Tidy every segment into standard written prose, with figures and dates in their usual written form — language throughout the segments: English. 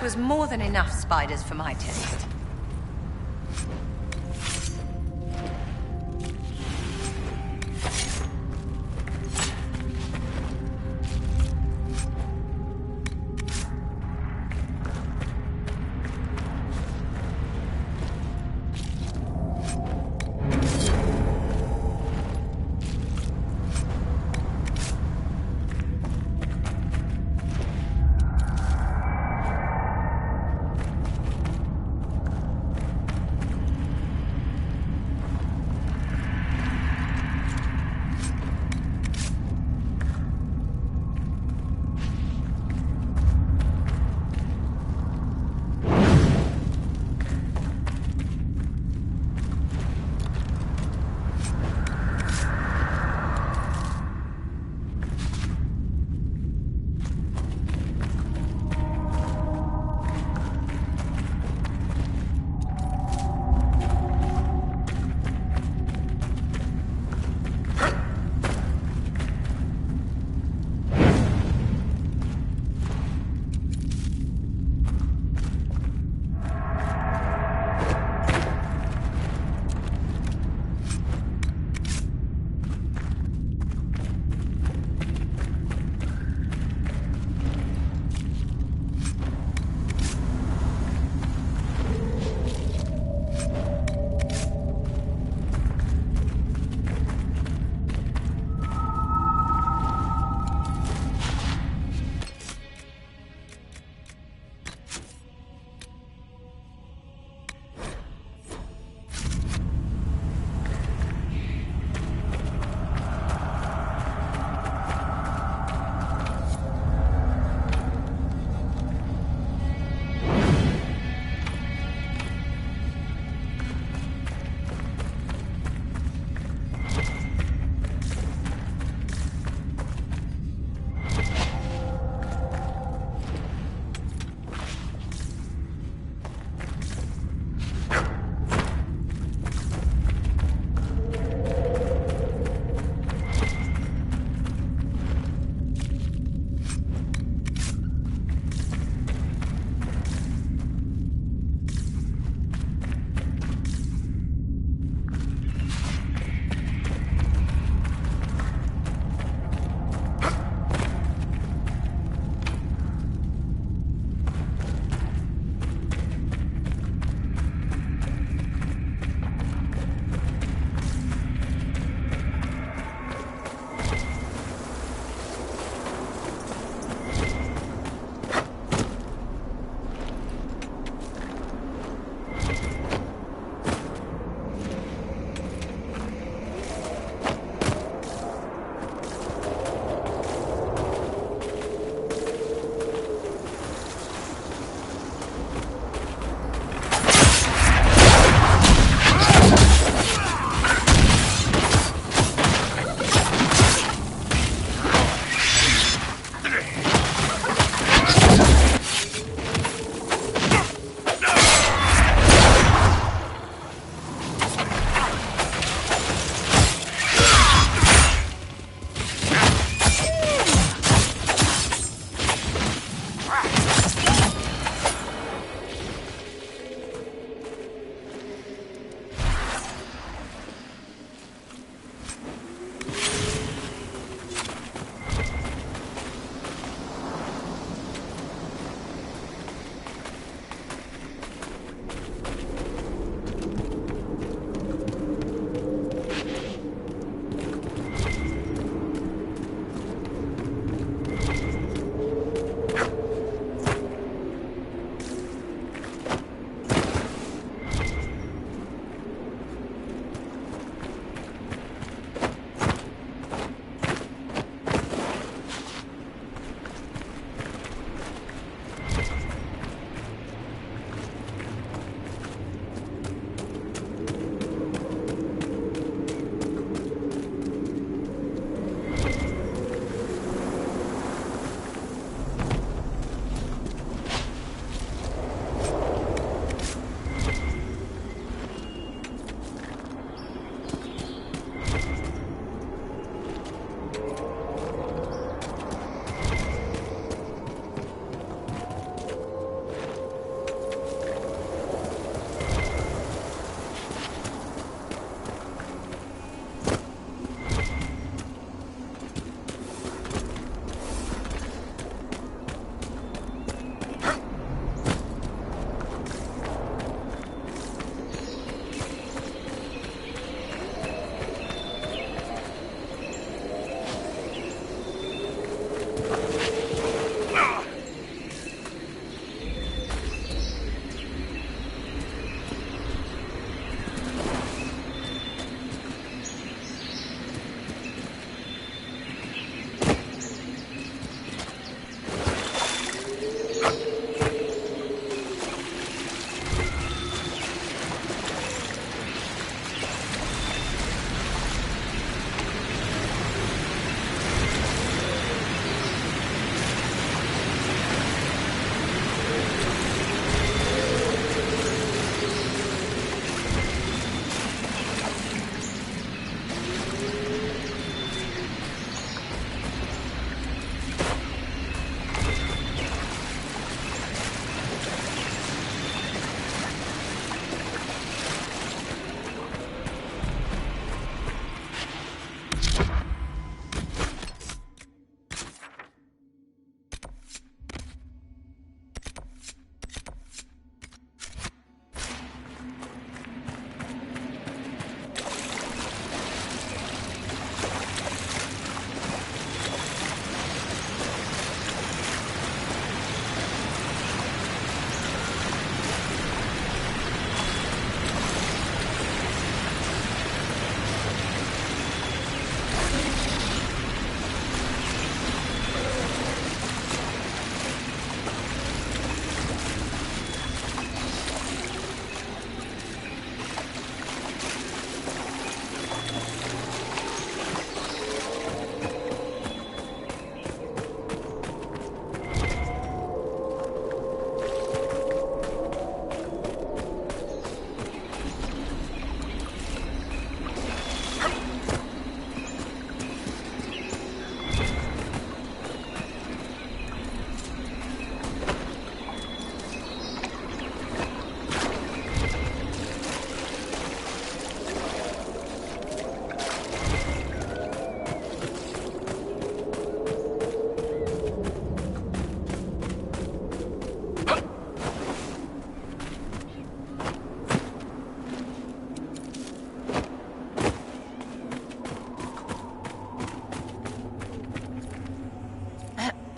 was more than enough spiders for my taste.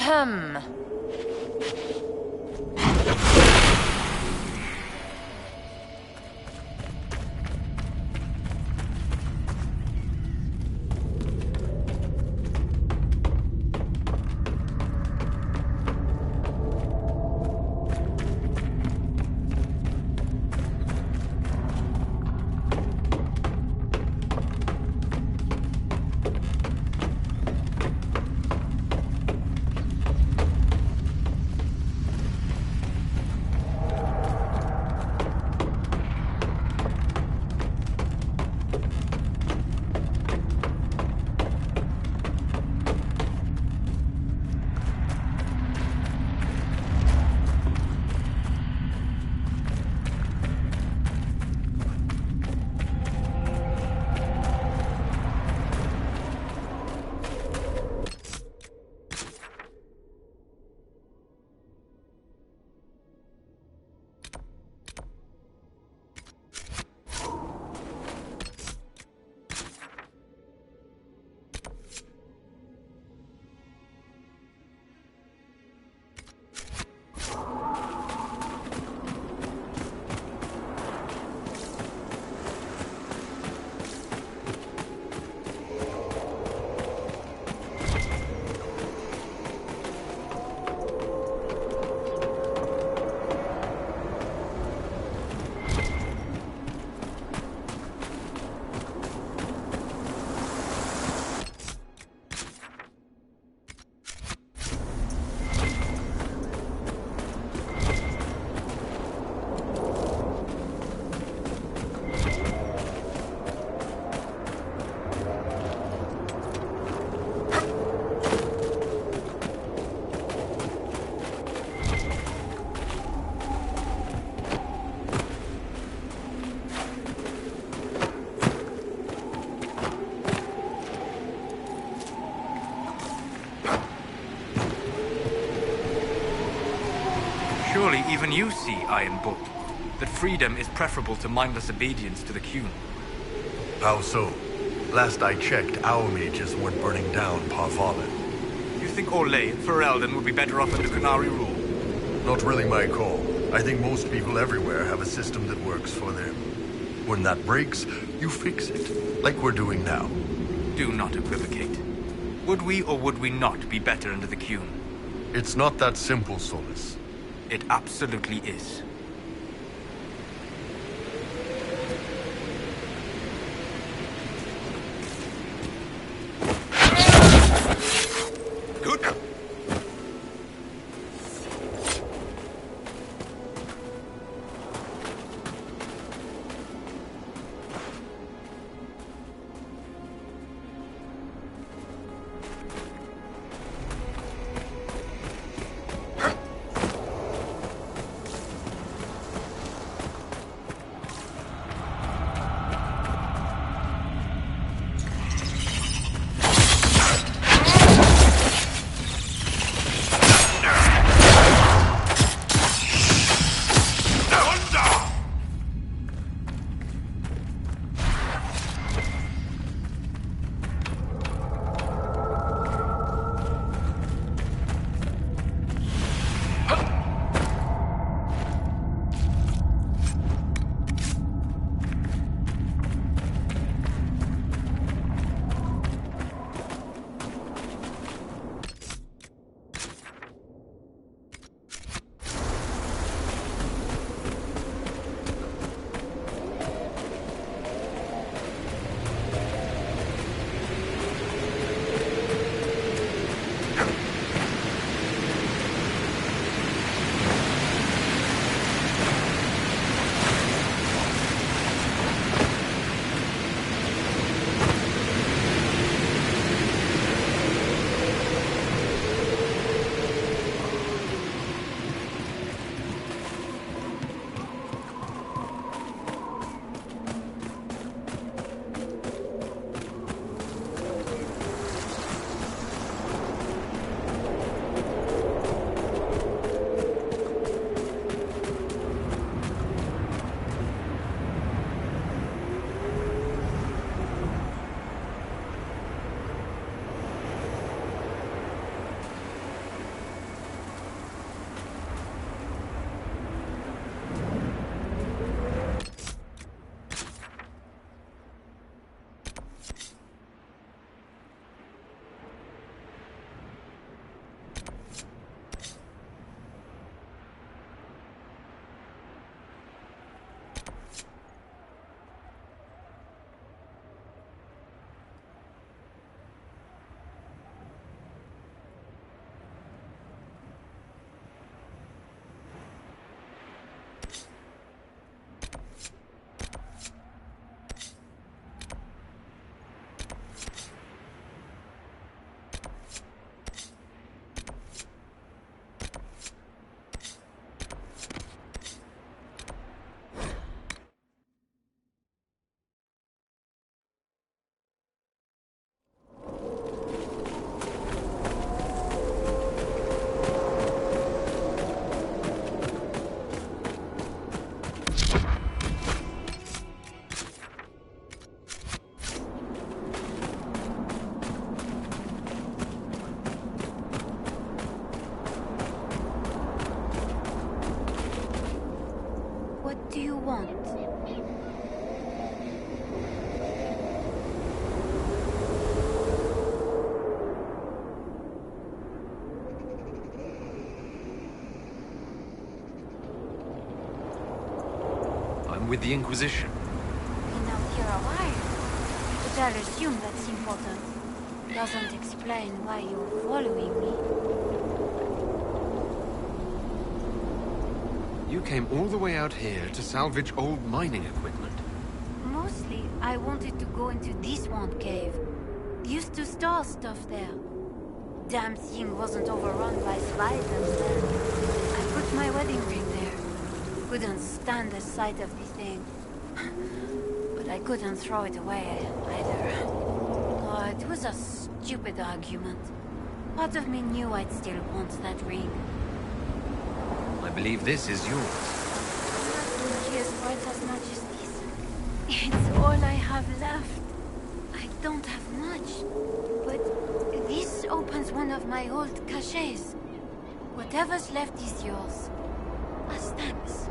Ahem. Surely even you see, Iron Bull, that freedom is preferable to mindless obedience to the Qun. How so? Last I checked, our mages weren't burning down Parvalin. You think Orlais and Ferelden would be better off under Qunari rule? Not really my call. I think most people everywhere have a system that works for them. When that breaks, you fix it, like we're doing now. Do not equivocate. Would we or would we not be better under the Qun? It's not that simple, Solus. It absolutely is. Good. connection with the Inquisition. Been out here a while, but I'll assume that's important. Doesn't explain why you're following me. You came all the way out here to salvage old mining equipment. Mostly, I wanted to go into this one cave. Used to store stuff there. Damn thing wasn't overrun by spiders then. I put my wedding ring there. Couldn't stand the sight of the thing. But I couldn't throw it away either. Oh, it was a stupid argument. Part of me knew I'd still want that ring. I believe this is yours. Nothing here's worth as much as this. It's all I have left. I don't have much, but this opens one of my old caches. Whatever's left is yours. As thanks.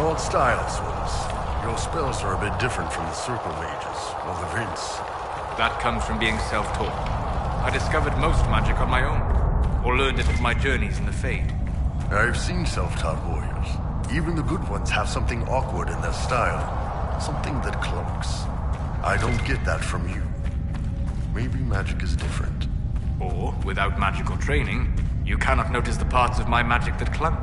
old style, Swims. Your spells are a bit different from the Circle Mages, or the Vince. That comes from being self-taught. I discovered most magic on my own, or learned it from my journeys in the Fade. I've seen self-taught warriors. Even the good ones have something awkward in their style. Something that clunks. I don't get that from you. Maybe magic is different. Or, without magical training, you cannot notice the parts of my magic that clunk.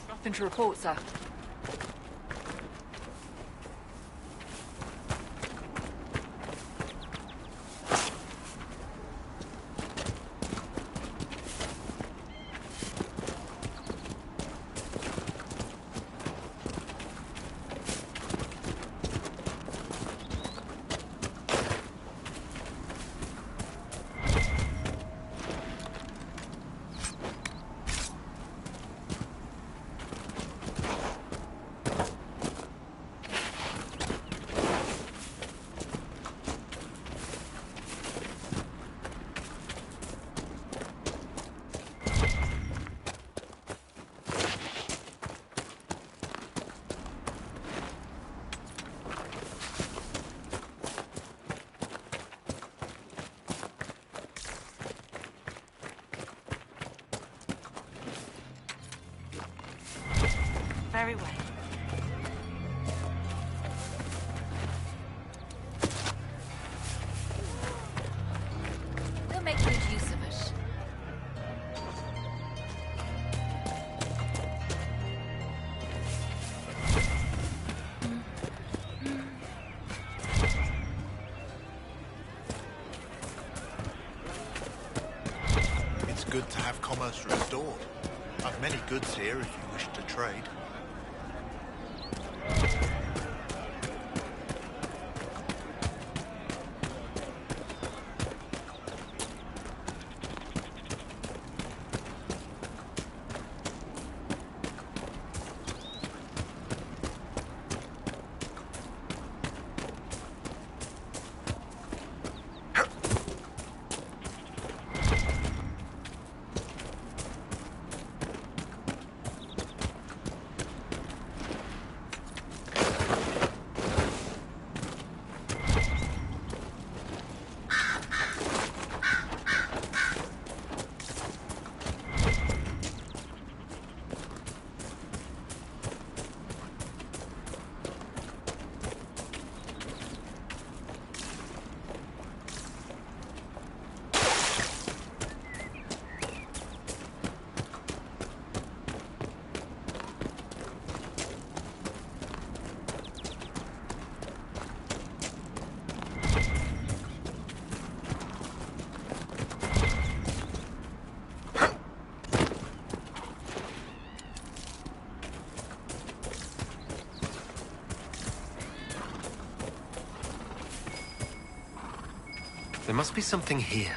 Nothing to report, sir. Very well. They'll make good use of it. It's good to have commerce restored. I've many goods here if you wish to trade. There must be something here.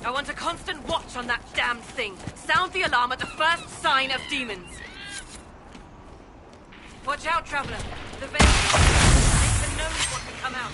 I want a constant watch on that damned thing. Sound the alarm at the first sign of demons. Watch out, traveler. The veil makes knows what can come out.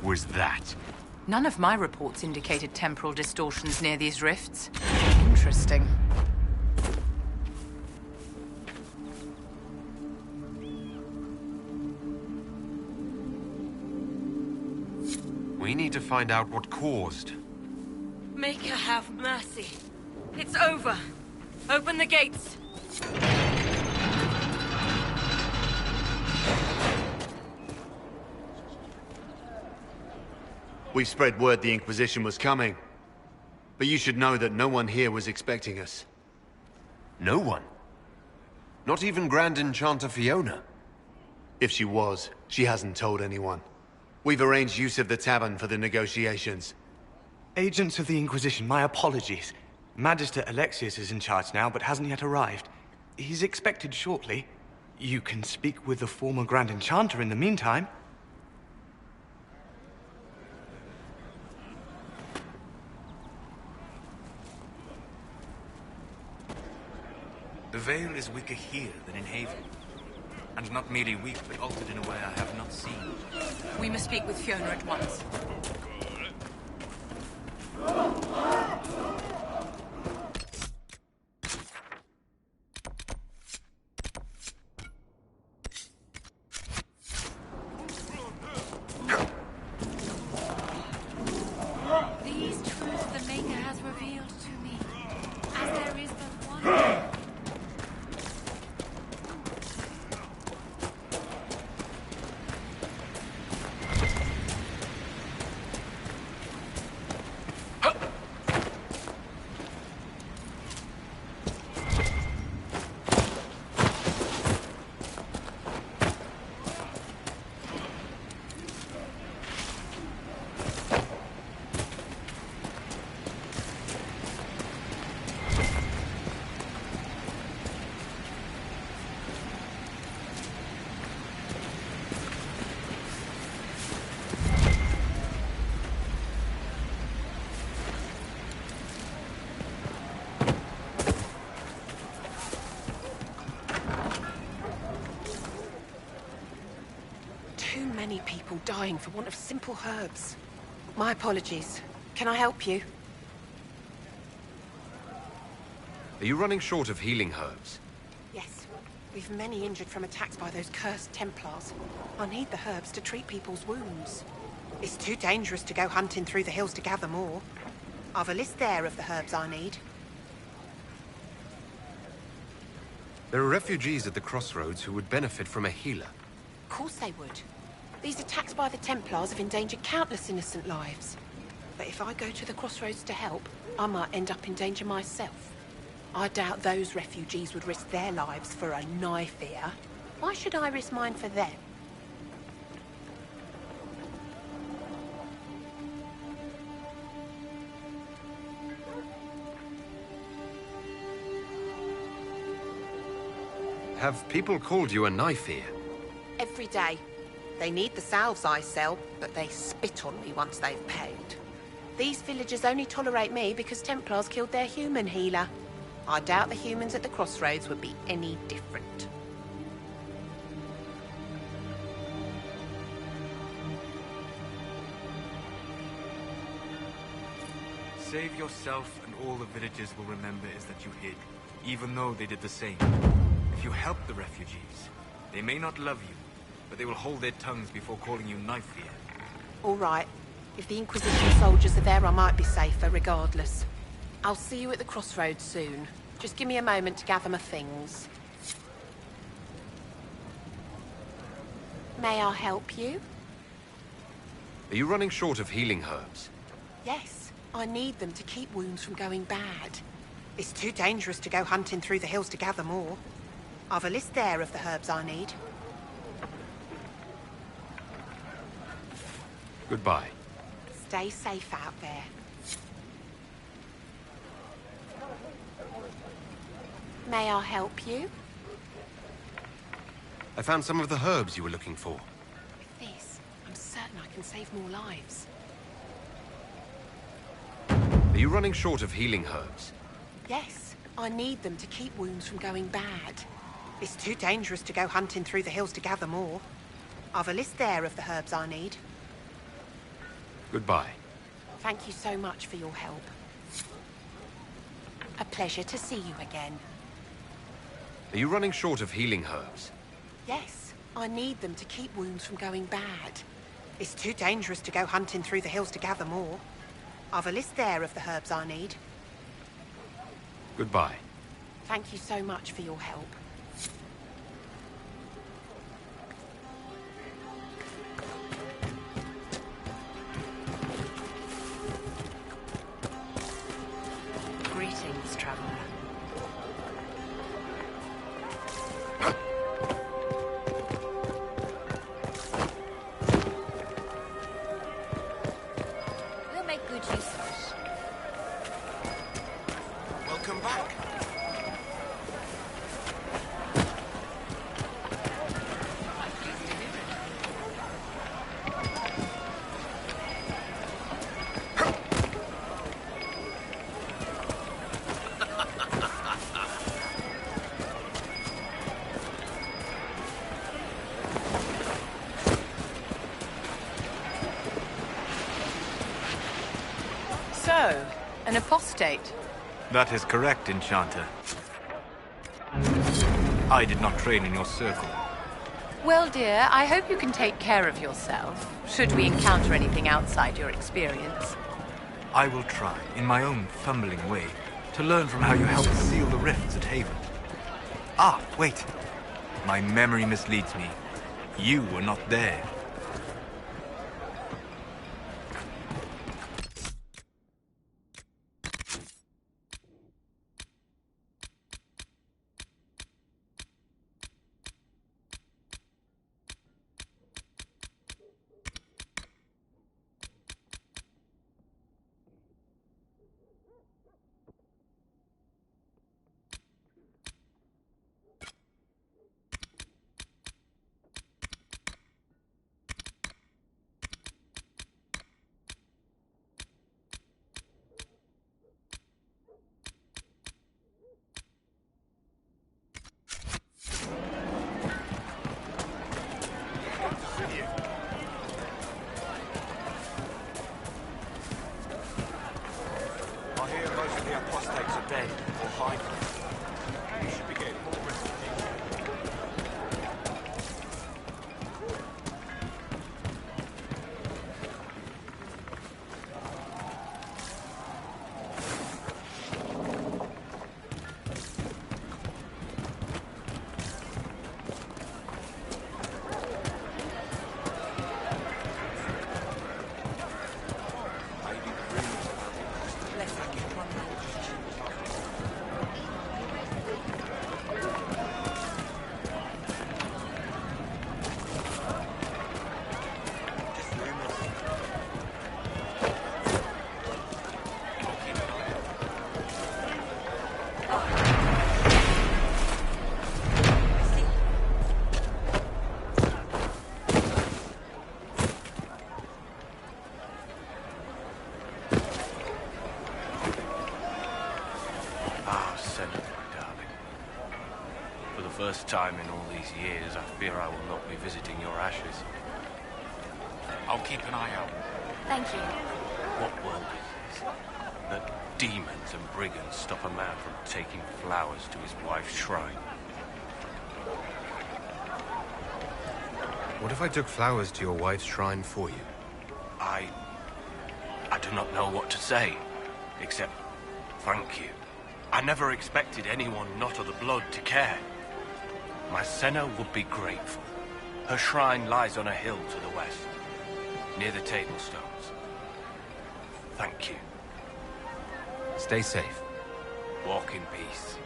Was that? None of my reports indicated temporal distortions near these rifts. Interesting. We need to find out what caused. Maker have mercy. It's over. Open the gates. We've spread word the Inquisition was coming. But you should know that no one here was expecting us. No one? Not even Grand Enchanter Fiona? If she was, she hasn't told anyone. We've arranged use of the tavern for the negotiations. Agents of the Inquisition, my apologies. Magister Alexius is in charge now, but hasn't yet arrived. He's expected shortly. You can speak with the former Grand Enchanter in the meantime. The veil is weaker here than in Haven. And not merely weak, but altered in a way I have not seen. We must speak with Fiona at once. These truths the Maker has revealed to me, as there is but one. Too many people dying for want of simple herbs. My apologies. Can I help you? Are you running short of healing herbs? Yes. We've many injured from attacks by those cursed Templars. I need the herbs to treat people's wounds. It's too dangerous to go hunting through the hills to gather more. I've a list there of the herbs I need. There are refugees at the crossroads who would benefit from a healer. Of course they would. These attacks by the Templars have endangered countless innocent lives. But if I go to the crossroads to help, I might end up in danger myself. I doubt those refugees would risk their lives for a knife here. Why should I risk mine for them? Have people called you a knife ear? Every day. They need the salves I sell, but they spit on me once they've paid. These villagers only tolerate me because Templars killed their human healer. I doubt the humans at the crossroads would be any different. Save yourself, and all the villagers will remember is that you hid. even though they did the same. If you help the refugees, they may not love you, but they will hold their tongues before calling you knife ear. All right. If the Inquisition soldiers are there, I might be safer regardless. I'll see you at the crossroads soon. Just give me a moment to gather my things. May I help you? Are you running short of healing herbs? Yes. I need them to keep wounds from going bad. It's too dangerous to go hunting through the hills to gather more. I've a list there of the herbs I need. Goodbye. Stay safe out there. May I help you? I found some of the herbs you were looking for. With this, I'm certain I can save more lives. Are you running short of healing herbs? Yes, I need them to keep wounds from going bad. It's too dangerous to go hunting through the hills to gather more. I've a list there of the herbs I need. Goodbye. Thank you so much for your help. A pleasure to see you again. Are you running short of healing herbs? Yes, I need them to keep wounds from going bad. It's too dangerous to go hunting through the hills to gather more. I've a list there of the herbs I need. Goodbye. Thank you so much for your help. Greetings, traveler. We'll make good use of it. Welcome back. So, an apostate. That is correct, Enchanter. I did not train in your circle. Well, dear, I hope you can take care of yourself, should we encounter anything outside your experience. I will try, in my own fumbling way, to learn from how you helped seal the rifts at Haven. Ah, wait. My memory misleads me. You were not there. I hear most of the apostates are dead or hiding. You should be getting more restitution. First time in all these years, I fear I will not be visiting your ashes. I'll keep an eye out. Thank you. What world is this? That demons and brigands stop a man from taking flowers to his wife's shrine? What if I took flowers to your wife's shrine for you? I do not know what to say, except thank you. I never expected anyone not of the blood to care. My Senna would be grateful. Her shrine lies on a hill to the west, near the table stones. Thank you. Stay safe. Walk in peace.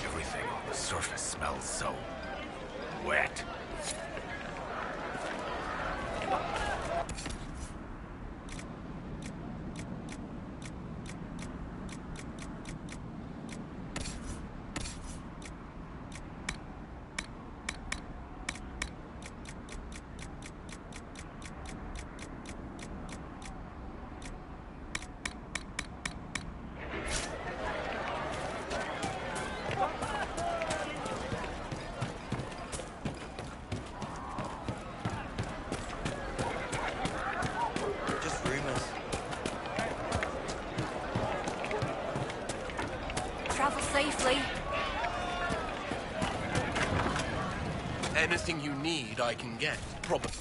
Everything on the surface smells so wet. Just rumors. Travel safely. Anything you need, I can get. Probably.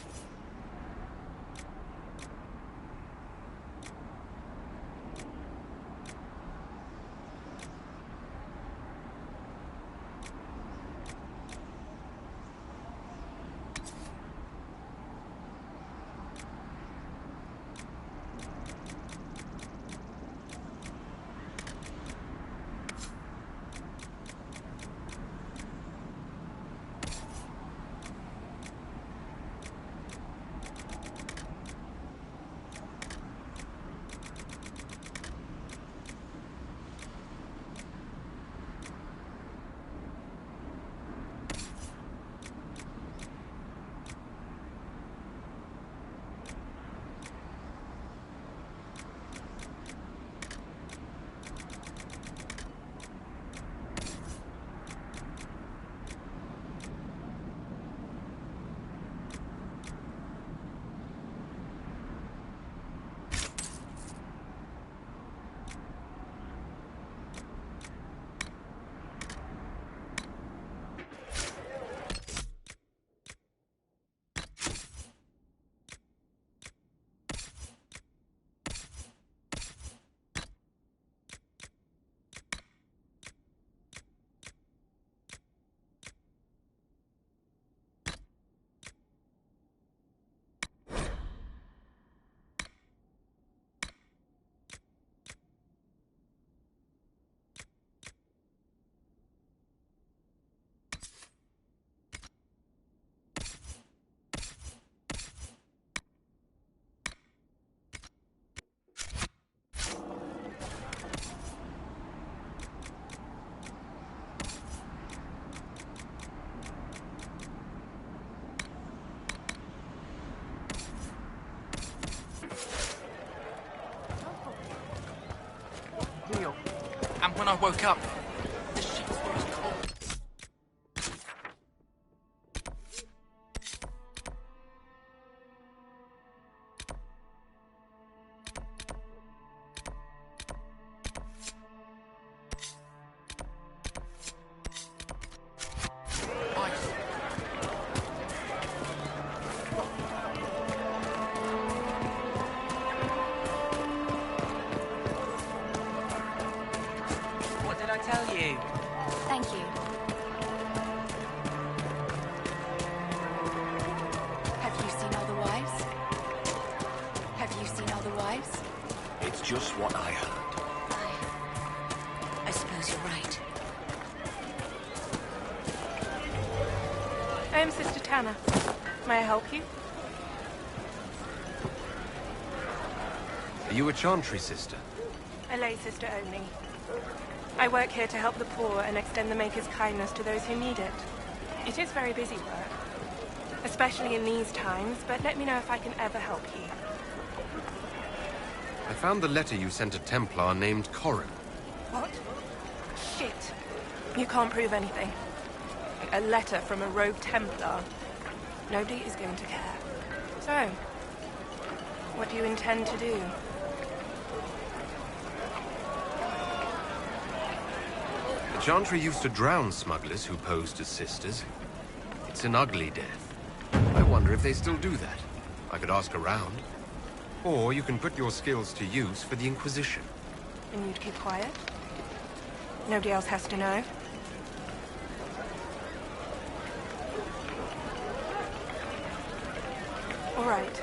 And when I woke up, the sheets were as cold. What did I tell you? Thank you. Have you seen other wives? Have you seen other wives? It's just what I heard. I suppose you're right. I am Sister Tanner. May I help you? Are you a chantry sister? A lay sister only. I work here to help the poor and extend the Maker's kindness to those who need it. It is very busy work, especially in these times, but let me know if I can ever help you. I found the letter you sent a Templar named Corin. What? You can't prove anything. A letter from a rogue Templar. Nobody is going to care. So, what do you intend to do? The Chantry used to drown smugglers who posed as sisters. It's an ugly death. I wonder if they still do that. I could ask around. Or you can put your skills to use for the Inquisition. And you'd keep quiet? Nobody else has to know? All right,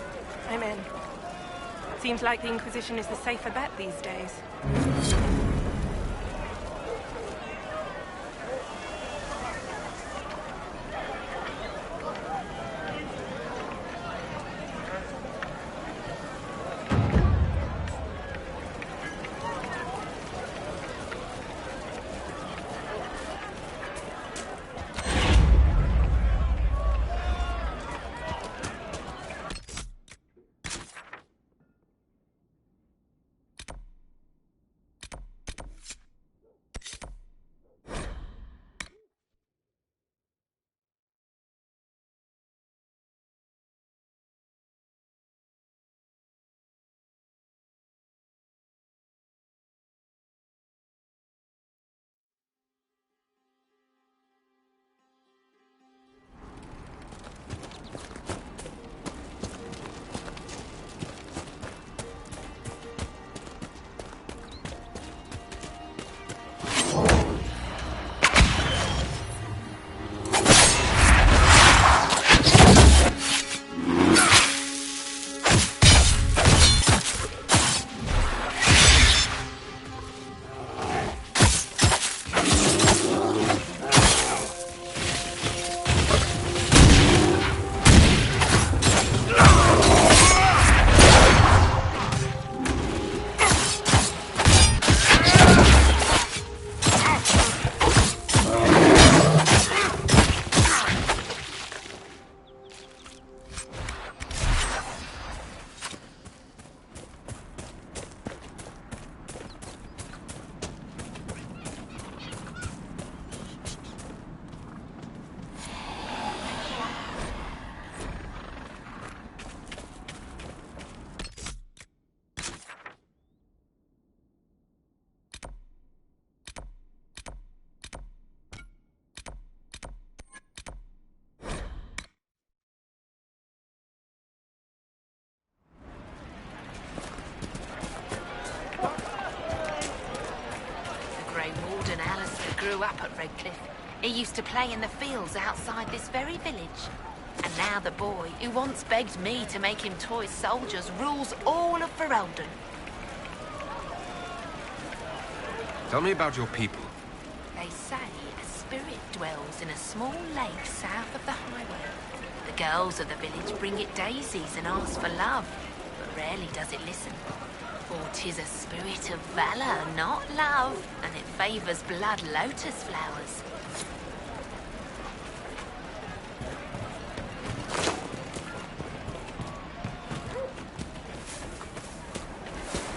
I'm in. Seems like the Inquisition is the safer bet these days. Grew up at Redcliffe. He used to play in the fields outside this very village. And now the boy, who once begged me to make him toy soldiers, rules all of Ferelden. Tell me about your people. They say a spirit dwells in a small lake south of the highway. The girls of the village bring it daisies and ask for love, but rarely does it listen. For 'tis a spirit of valor, not love, and it favors blood lotus flowers.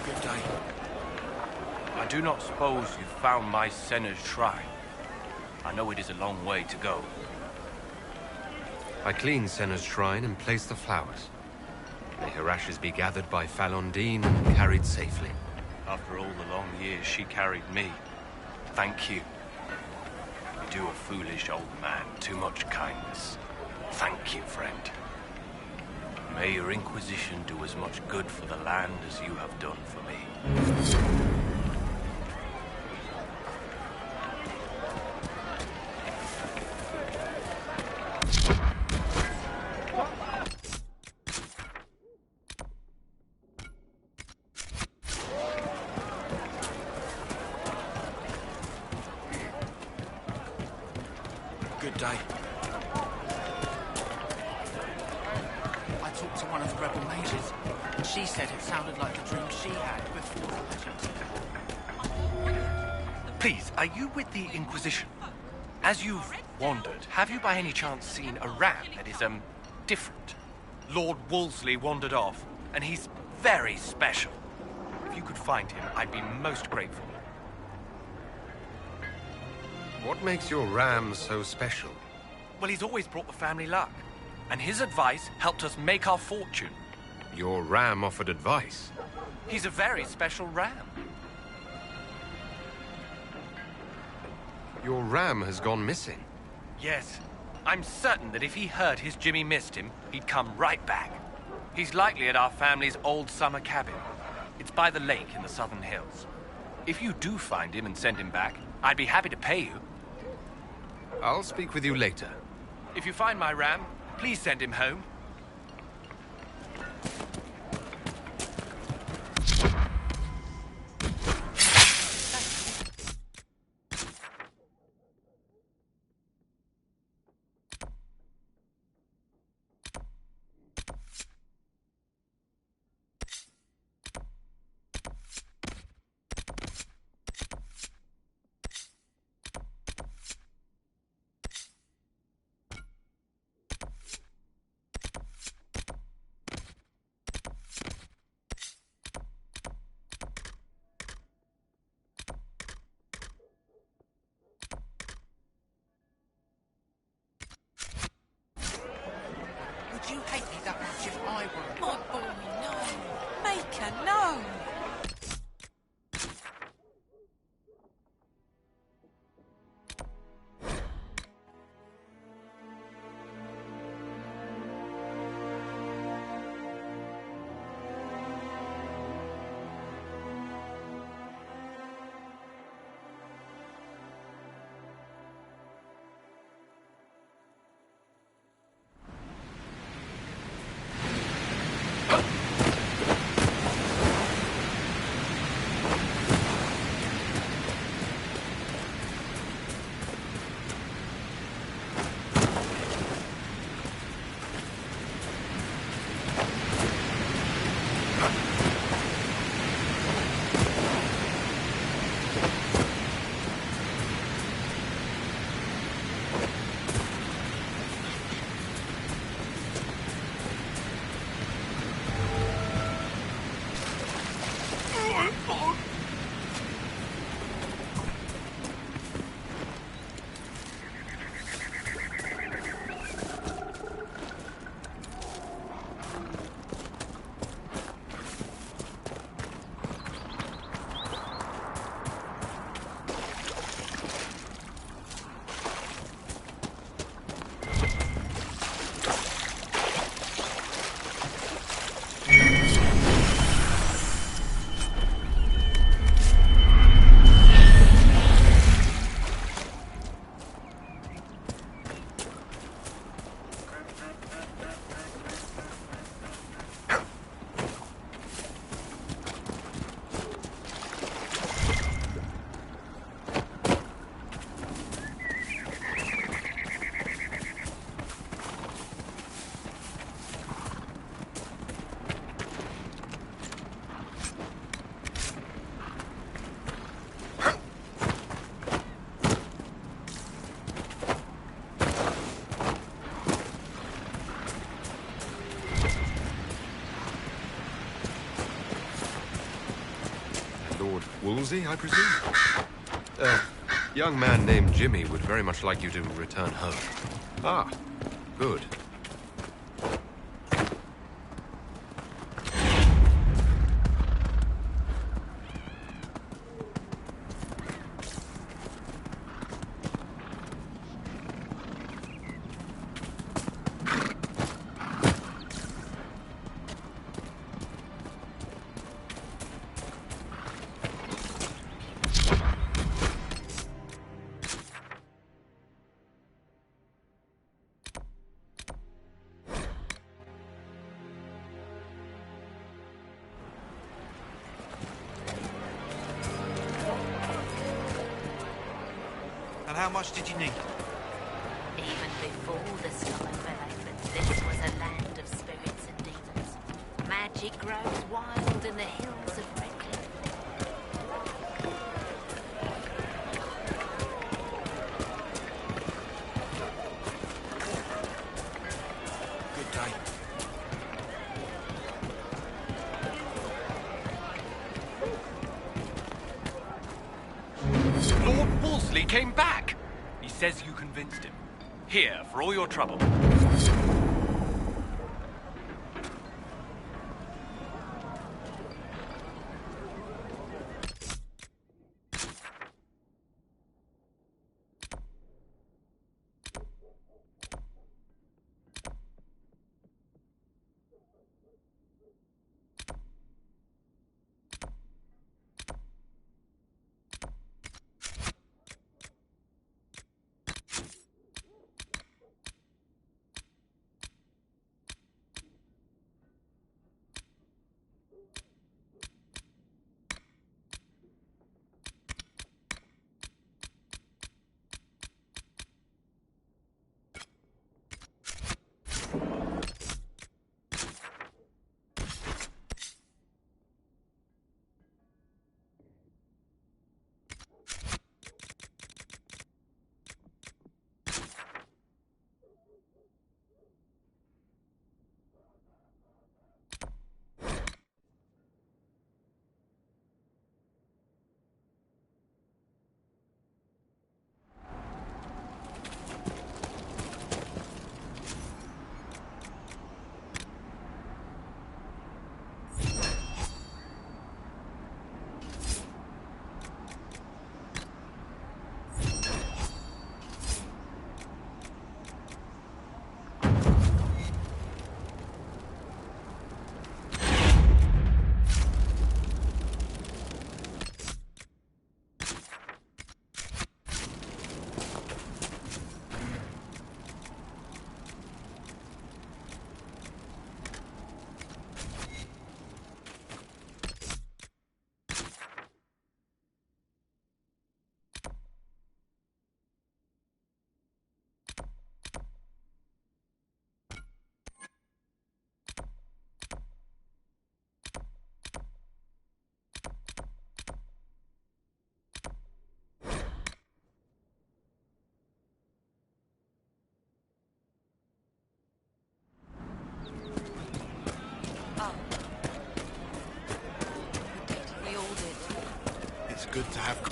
Good day. I do not suppose you found my Senna's shrine. I know it is a long way to go. I cleaned Senna's shrine and placed the flowers. May her ashes be gathered by Falondine and carried safely. After all the long years she carried me, thank you. You do a foolish old man too much kindness. Thank you, friend. May your Inquisition do as much good for the land as you have done for me. Good day. I talked to one of the rebel mages, and she said it sounded like a dream she had before the legend. Please, are you with the Inquisition? As you've wandered, have you by any chance seen a ram that is, different? Lord Wolseley wandered off, and he's very special. If you could find him, I'd be most grateful. What makes your ram so special? Well, he's always brought the family luck. And his advice helped us make our fortune. Your ram offered advice? He's a very special ram. Your ram has gone missing. Yes. I'm certain that if he heard his Jimmy missed him, he'd come right back. He's likely at our family's old summer cabin. It's by the lake in the southern hills. If you do find him and send him back, I'd be happy to pay you. I'll speak with you later. If you find my ram, please send him home. Would you hate me that much if I were? My boy, no. Make her, no. Lord Woolsey, I presume? A young man named Jimmy would very much like you to return home. Ah, good. And how much did you need? Even before the sky fell open, this was a land of spirits and demons. Magic grows wild in the hills of Redcliffe. Good day. Lord Wolseley came back! says you convinced him. Here, for all your trouble. Good to have...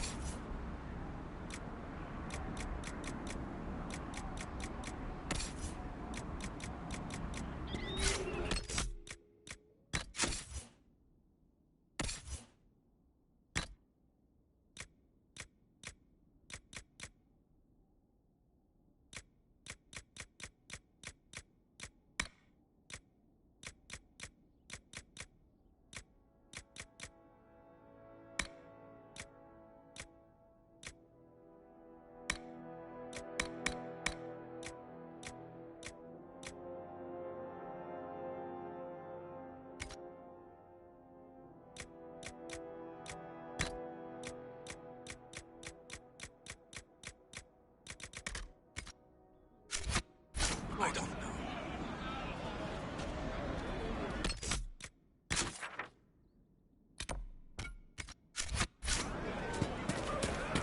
I don't know.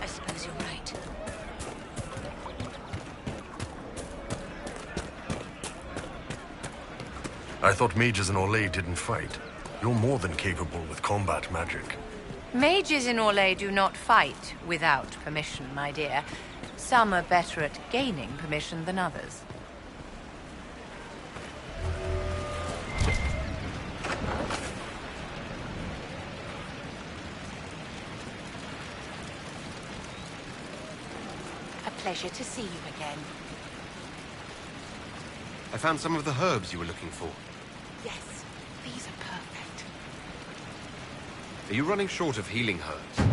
I suppose you're right. I thought mages in Orlais didn't fight. You're more than capable with combat magic. Mages in Orlais do not fight without permission, my dear. Some are better at gaining permission than others. A pleasure to see you again. I found some of the herbs you were looking for. Yes, these are perfect. Are you running short of healing herbs?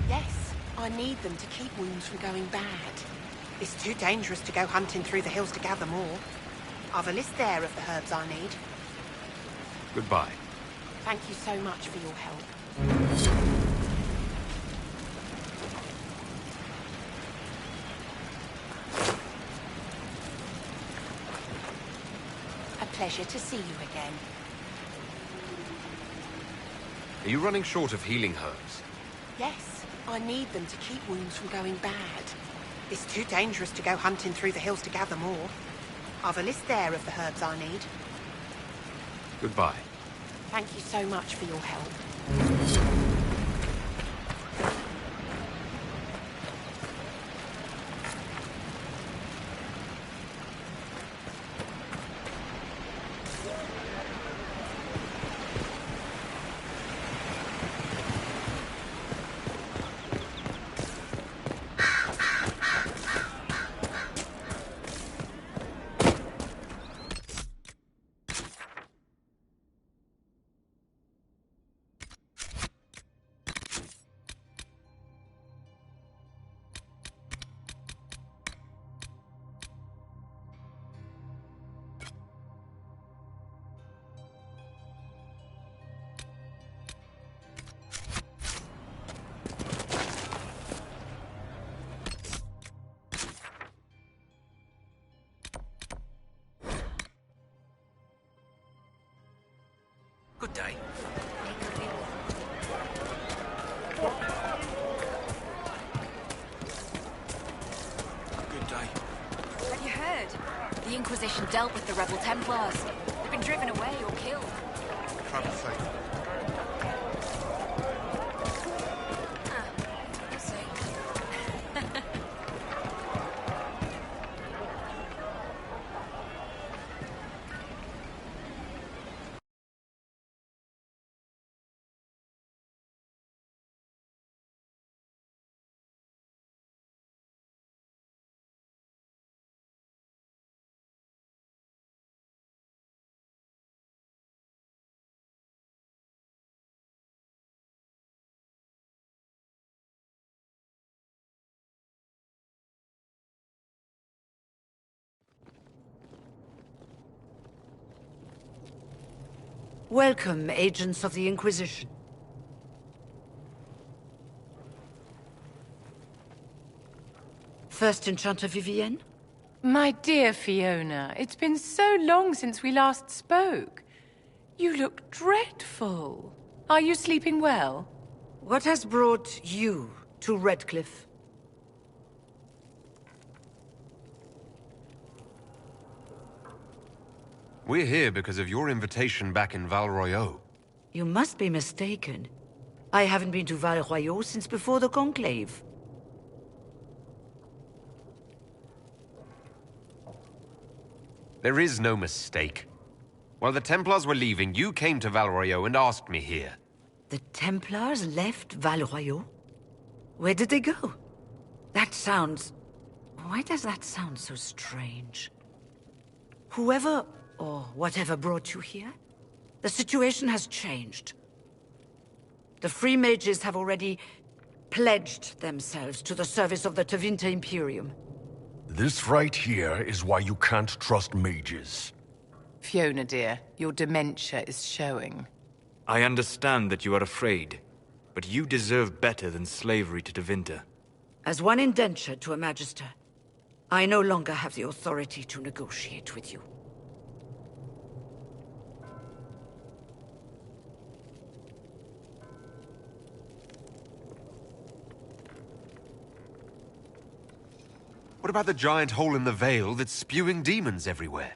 Yes, I need them to keep wounds from going bad. It's too dangerous to go hunting through the hills to gather more. I've a list there of the herbs I need. Goodbye. Thank you so much for your help. A pleasure to see you again. Are you running short of healing herbs? Yes, I need them to keep wounds from going bad. It's too dangerous to go hunting through the hills to gather more. I've a list there of the herbs I need. Goodbye. Thank you so much for your help. Good day. Good day. Have you heard? The Inquisition dealt with the rebel Templars. They've been driven away or killed. Travel safe. We'll see. Welcome, agents of the Inquisition. First Enchanter Vivienne? My dear Fiona, it's been so long since we last spoke. You look dreadful. Are you sleeping well? What has brought you to Redcliffe? We're here because of your invitation back in Val Royeaux. You must be mistaken. I haven't been to Val Royeaux since before the Conclave. There is no mistake. While the Templars were leaving, you came to Val Royeaux and asked me here. The Templars left Val Royeaux? Where did they go? That sounds... Why does that sound so strange? Whoever or whatever brought you here, the situation has changed. The Free Mages have already pledged themselves to the service of the Tevinter Imperium. This right here is why you can't trust mages. Fiona, dear, your dementia is showing. I understand that you are afraid, but you deserve better than slavery to Tevinter. As one indentured to a Magister, I no longer have the authority to negotiate with you. What about the giant hole in the veil that's spewing demons everywhere?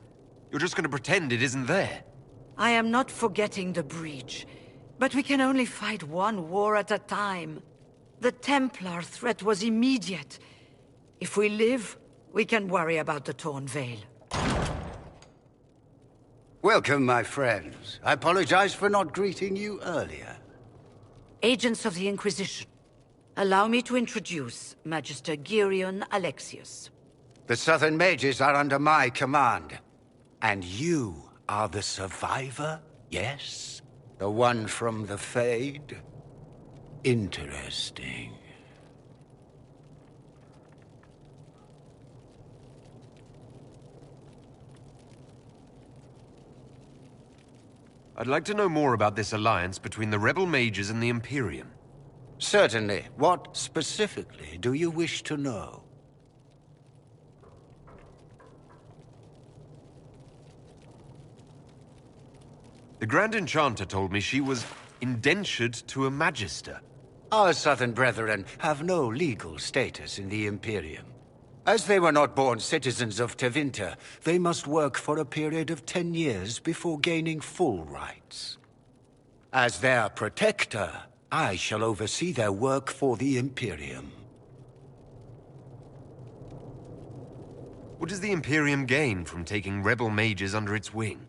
You're just going to pretend it isn't there? I am not forgetting the breach, but we can only fight one war at a time. The Templar threat was immediate. If we live, we can worry about the torn veil. Welcome, my friends. I apologize for not greeting you earlier. Agents of the Inquisition, allow me to introduce Magister Girion Alexius. The Southern Mages are under my command. And you are the survivor, yes? The one from the Fade? Interesting. I'd like to know more about this alliance between the rebel mages and the Imperium. Certainly. What specifically do you wish to know? The Grand Enchanter told me she was indentured to a Magister. Our Southern brethren have no legal status in the Imperium. As they were not born citizens of Tevinter, they must work for a period of 10 years before gaining full rights. As their protector, I shall oversee their work for the Imperium. What does the Imperium gain from taking rebel mages under its wing?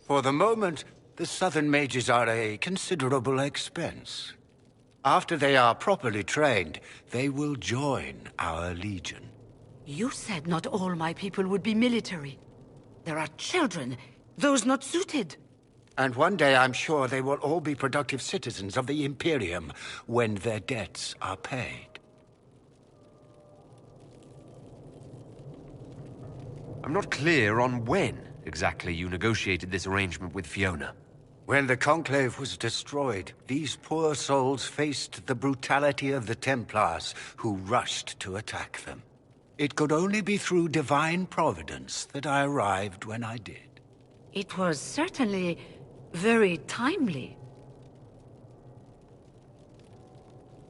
For the moment, the Southern Mages are a considerable expense. After they are properly trained, they will join our Legion. You said not all my people would be military. There are children, those not suited. And one day I'm sure they will all be productive citizens of the Imperium when their debts are paid. I'm not clear on when exactly you negotiated this arrangement with Fiona. When the Conclave was destroyed, these poor souls faced the brutality of the Templars, who rushed to attack them. It could only be through divine providence that I arrived when I did. It was certainly Very timely.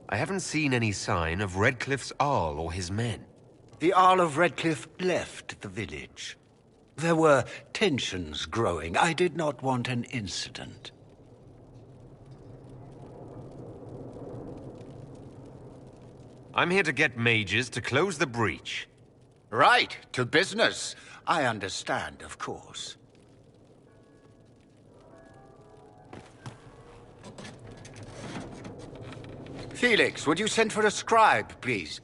I haven't seen any sign of Redcliffe's Arl or his men. The Arl of Redcliffe left the village. There were tensions growing. I did not want an incident. I'm here to get mages to close the breach. Right, to business. I understand, of course. Felix, would you send for a scribe, please?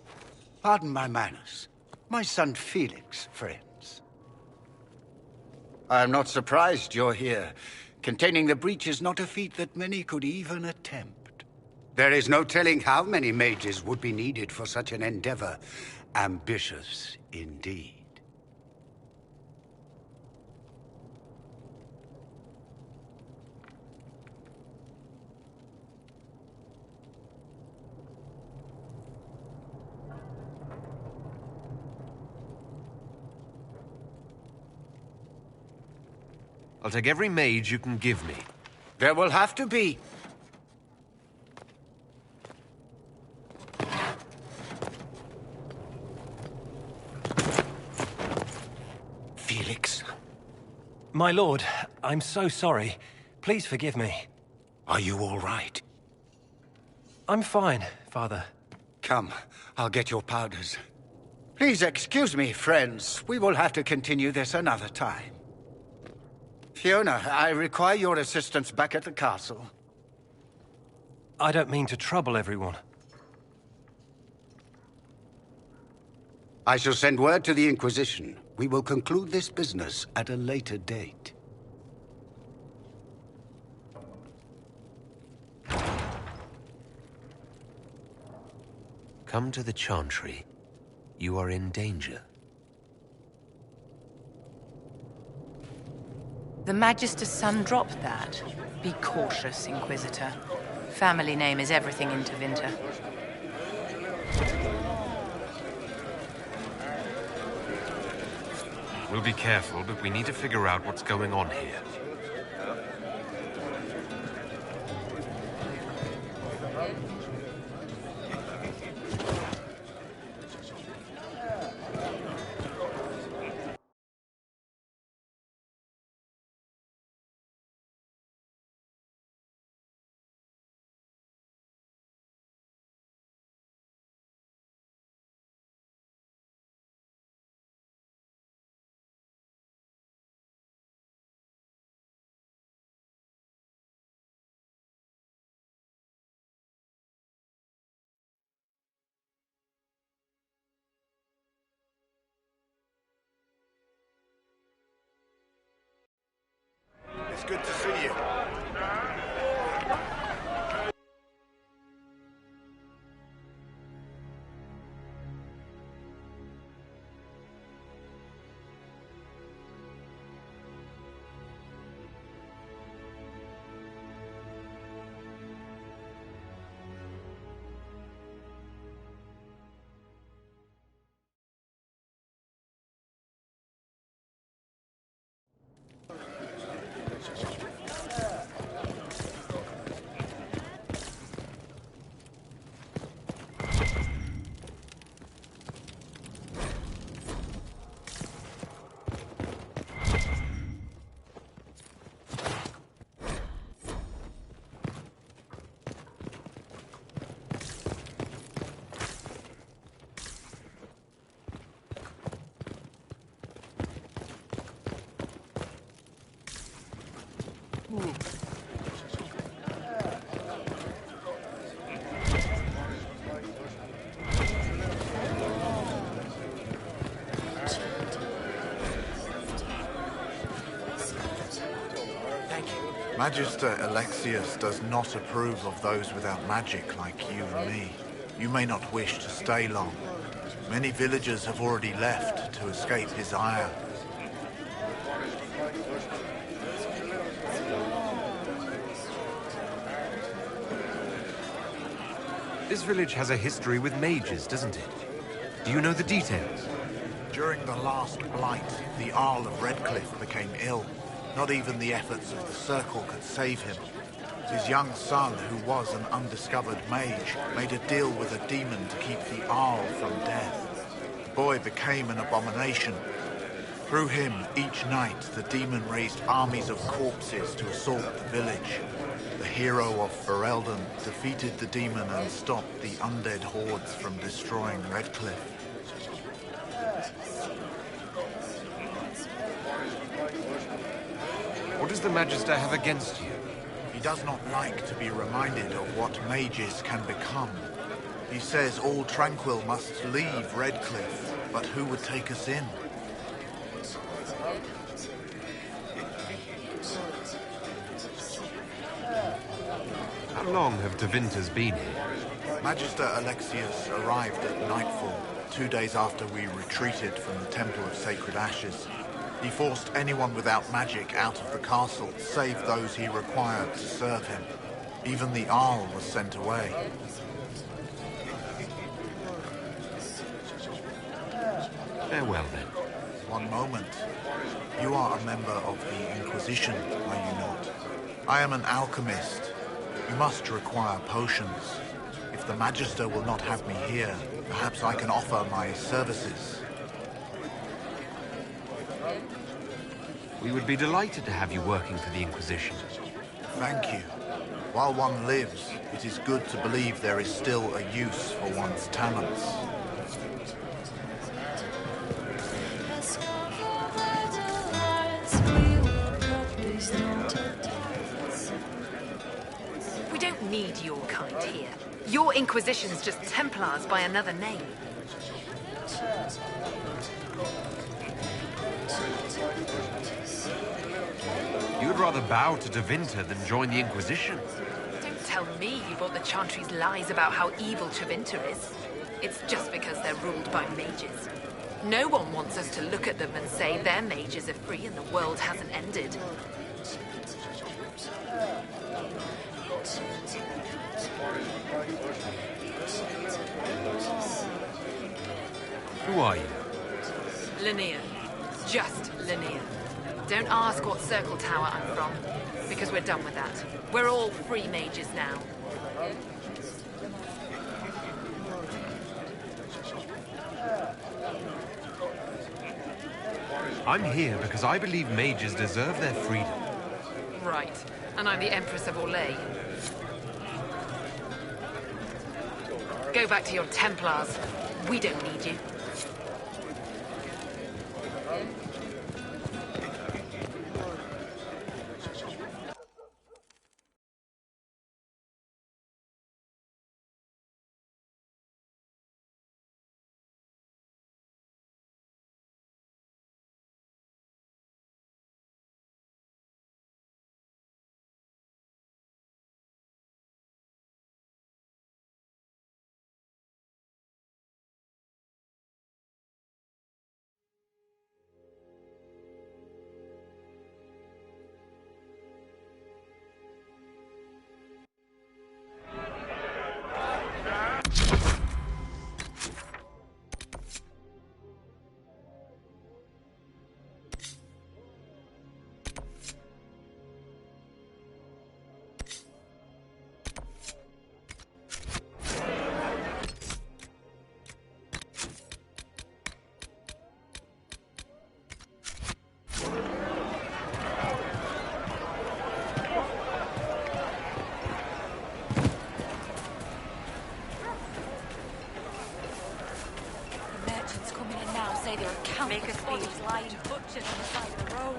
Pardon my manners. My son Felix, friends. I am not surprised you're here. Containing the breach is not a feat that many could even attempt. There is no telling how many mages would be needed for such an endeavor. Ambitious, indeed. I'll take every mage you can give me. There will have to be. Felix. My lord, I'm so sorry. Please forgive me. Are you all right? I'm fine, Father. Come, I'll get your powders. Please excuse me, friends. We will have to continue this another time. Fiona, I require your assistance back at the castle. I don't mean to trouble everyone. I shall send word to the Inquisition. We will conclude this business at a later date. Come to the Chantry. You are in danger. The Magister's son dropped that. Be cautious, Inquisitor. Family name is everything in Tevinter. We'll be careful, but we need to figure out what's going on here. It's good to see you. Magister Alexius does not approve of those without magic like you and me. You may not wish to stay long. Many villagers have already left to escape his ire. This village has a history with mages, doesn't it? Do you know the details? During the last blight, the Arl of Redcliffe became ill. Not even the efforts of the Circle could save him. His young son, who was an undiscovered mage, made a deal with a demon to keep the Arl from death. The boy became an abomination. Through him, each night, the demon raised armies of corpses to assault the village. The hero of Ferelden defeated the demon and stopped the undead hordes from destroying Redcliffe. What does the Magister have against you? He does not like to be reminded of what mages can become. He says all Tranquil must leave Redcliffe, but who would take us in? How long have Tevinters been here? Magister Alexius arrived at nightfall, 2 days after we retreated from the Temple of Sacred Ashes. He forced anyone without magic out of the castle, save those he required to serve him. Even the Arl was sent away. Farewell, then. One moment. You are a member of the Inquisition, are you not? I am an alchemist. You must require potions. If the Magister will not have me here, perhaps I can offer my services. We would be delighted to have you working for the Inquisition. Thank you. While one lives, it is good to believe there is still a use for one's talents. We don't need your kind here. Your Inquisition's just Templars by another name. You would rather bow to Tevinter than join the Inquisition? Don't tell me you bought the Chantry's lies about how evil Tevinter is. It's just because they're ruled by mages. No one wants us to look at them and say their mages are free and the world hasn't ended. Who are you? Linnea. Just Linnea. Don't ask what Circle Tower I'm from, because we're done with that. We're all free mages now. I'm here because I believe mages deserve their freedom. Right. And I'm the Empress of Orlais. Go back to your Templars. We don't need you. There are countless bodies lying butchered on the side of the road.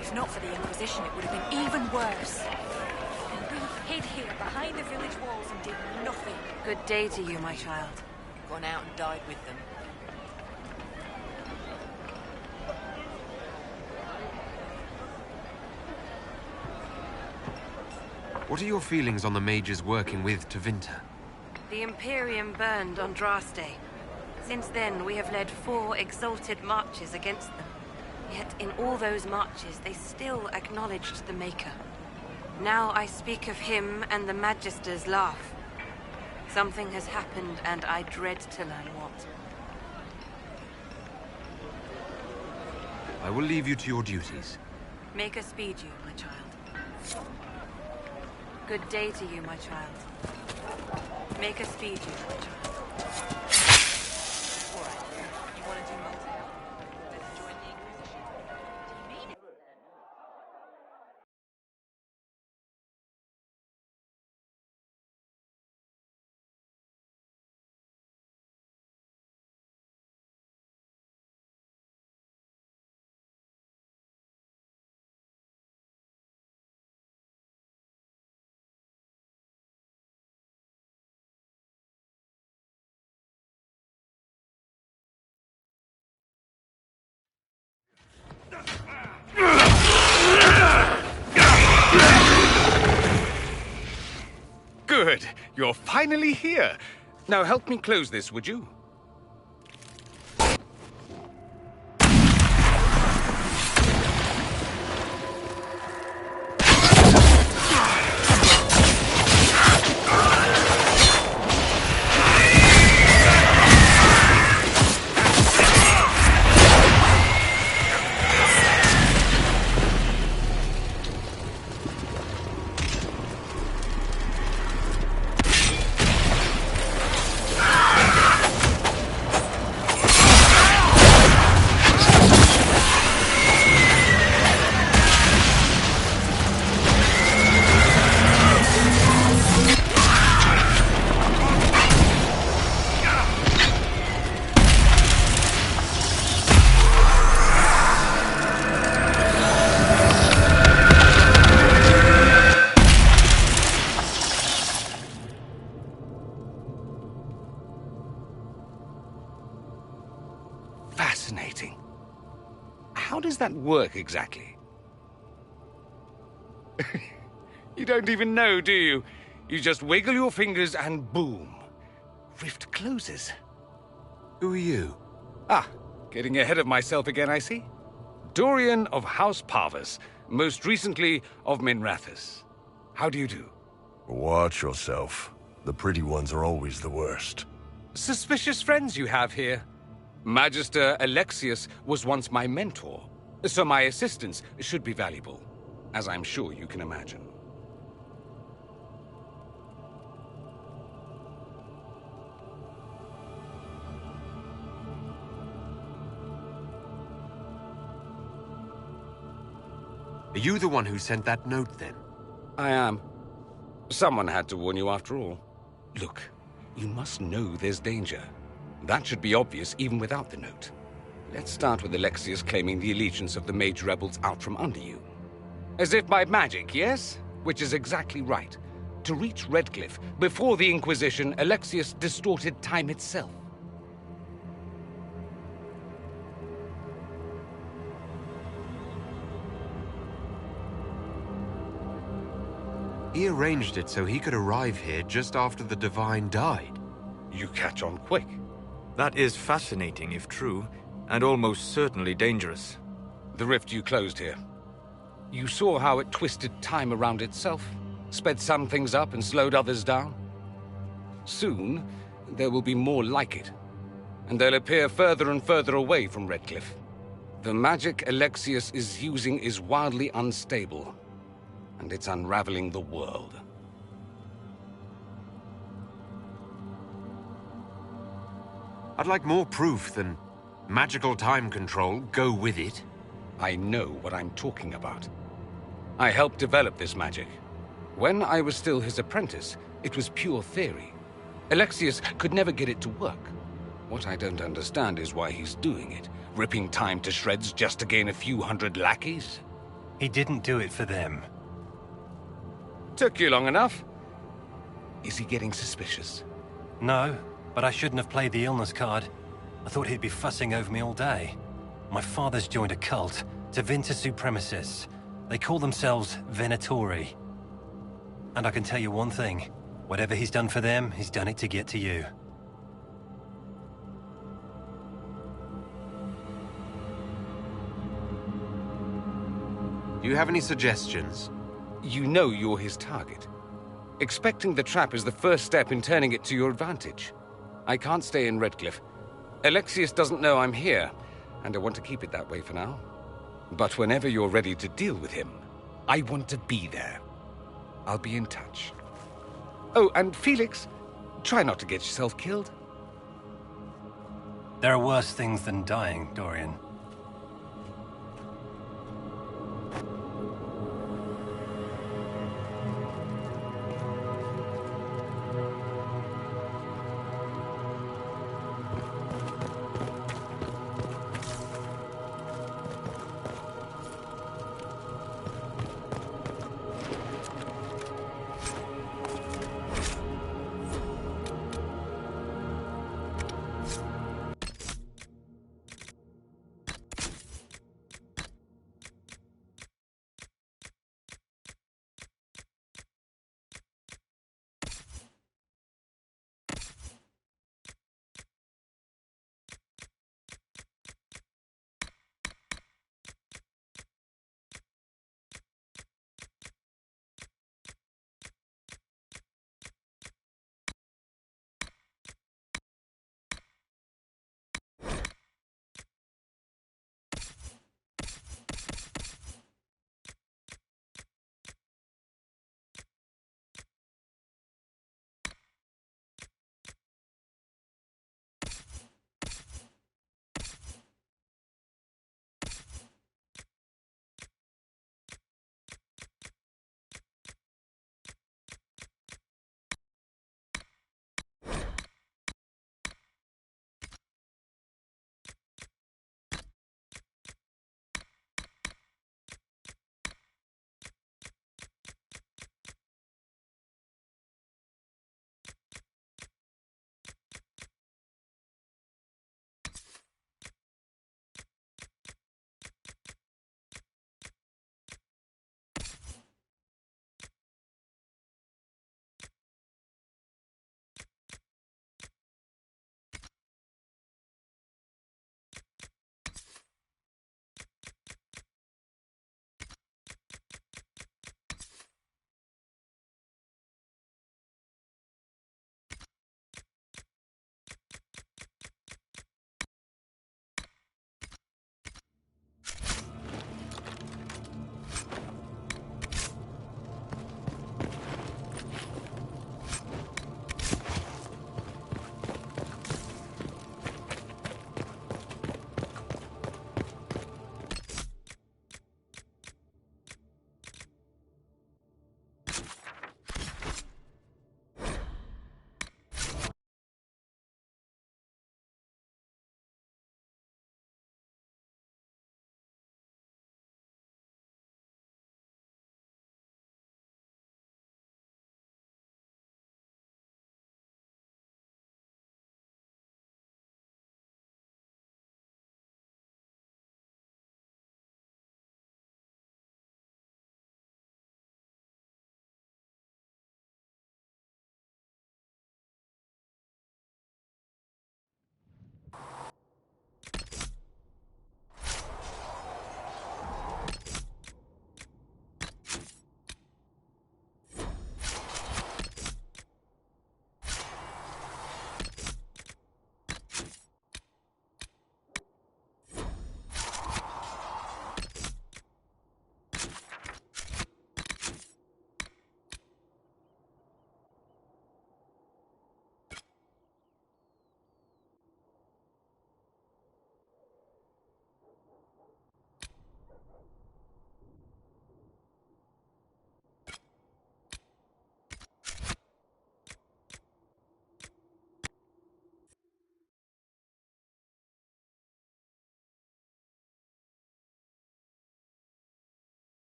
If not for the Inquisition, it would have been even worse. And we hid here behind the village walls and did nothing. Good day to you, my child. Gone out and died with them. What are your feelings on the mages working with Tevinter? The Imperium burned on Draste. Since then, we have led 4 exalted marches against them. Yet in all those marches, they still acknowledged the Maker. Now I speak of him and the Magister's laugh. Something has happened, and I dread to learn what. I will leave you to your duties. Maker speed you, my child. Good day to you, my child. Maker speed you, my child. Alright, you want to do multi-help? Let's join the Inquisition. Do you mean it? Good. You're finally here. Now help me close this, would you? Fascinating. How does that work exactly? You don't even know, do you? You just wiggle your fingers and boom. Rift closes. Who are you? Ah, getting ahead of myself again, I see. Dorian of House Parvus, most recently of Minrathous. How do you do? Watch yourself. The pretty ones are always the worst. Suspicious friends you have here. Magister Alexius was once my mentor, so my assistance should be valuable, as I'm sure you can imagine. Are you the one who sent that note, then? I am. Someone had to warn you after all. Look, you must know there's danger. That should be obvious even without the note. Let's start with Alexius claiming the allegiance of the mage rebels out from under you. As if by magic, yes? Which is exactly right. To reach Redcliffe, before the Inquisition, Alexius distorted time itself. He arranged it so he could arrive here just after the Divine died. You catch on quick. That is fascinating, if true, and almost certainly dangerous. The rift you closed here. You saw how it twisted time around itself, sped some things up and slowed others down. Soon, there will be more like it, and they'll appear further and further away from Redcliffe. The magic Alexius is using is wildly unstable, and it's unraveling the world. I'd like more proof than magical time control. Go with it. I know what I'm talking about. I helped develop this magic. When I was still his apprentice, it was pure theory. Alexius could never get it to work. What I don't understand is why he's doing it, ripping time to shreds just to gain a few hundred lackeys. He didn't do it for them. Took you long enough. Is he getting suspicious? No, but I shouldn't have played the illness card. I thought he'd be fussing over me all day. My father's joined a cult, Tevinter Supremacists. They call themselves Venatori. And I can tell you one thing. Whatever he's done for them, he's done it to get to you. Do you have any suggestions? You know you're his target. Expecting the trap is the first step in turning it to your advantage. I can't stay in Redcliffe. Alexius doesn't know I'm here, and I want to keep it that way for now. But whenever you're ready to deal with him, I want to be there. I'll be in touch. Oh, and Felix, try not to get yourself killed. There are worse things than dying, Dorian.